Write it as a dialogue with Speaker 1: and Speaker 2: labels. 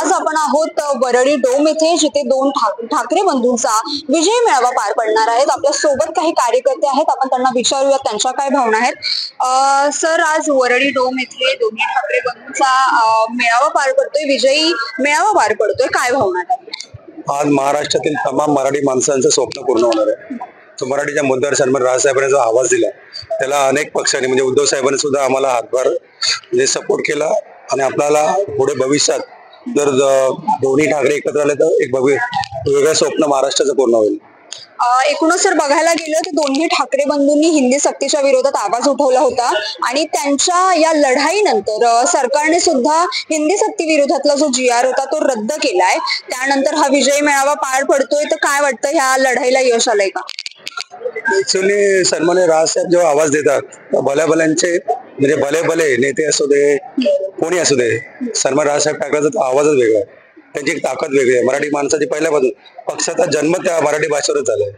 Speaker 1: आज आपण आहोत वरळी डोम येथे, जिथे दोन ठाकरे बंधूंचा विजय मेळावा पार पडणार आहे। आपल्या सोबत काही कार्यकर्ते आहेत, आपण त्यांना विचारूया त्यांच्या काय भावना आहेत। सर, आज वरळी डोम येथे दोन्ही ठाकरे बंधूंचा मेळावा पार पडतोय, विजयी मेळावा पार पडतोय, काय भावना आहेत?
Speaker 2: आज महाराष्ट्रातील तमाम मराठी माणसांचं स्वप्न पूर्ण होणार आहे। तो मराठीच्या मुद्द्यावर सन्मान राजसाहेबांनी जो आवाज दिला, त्याला अनेक पक्षांनी म्हणजे उद्धव साहेबांनी सुद्धा आम्हाला हातभार म्हणजे सपोर्ट केला आणि आपल्याला पुढे भविष्यात जर दोन्ही ठाकरे एकत्र आले तर एक वेगळं स्वप्न महाराष्ट्राचं पूर्ण होईल।
Speaker 1: एकूणच सर बघायला गेलं तर दोन्ही ठाकरे बंधूंनी हिंदी सक्तीच्या विरोधात आवाज उठवला होता आणि त्यांच्या या लढाईनंतर सरकारने सुद्धा हिंदी सक्ती विरोधातला जो GR होता तो रद्द केलाय। त्यानंतर हा विजय मेळावा पार पडतोय, तर काय वाटतं, ह्या लढाईला यश आलंय का?
Speaker 2: ऍक्च्युअली सन्मान्य राजसाहेब जेव्हा आवाज देतात भल्याभल्यांचे म्हणजे भले भले नेते असू दे कोणी असू दे, सन्मान्य राजसाहेब ठाकरेंचा आवाजच वेगळा आहे, त्यांची एक ताकद वेगळी आहे। मराठी माणसाची पहिल्यापासून पक्षाचा जन्म त्या मराठी भाषेवरच झालाय।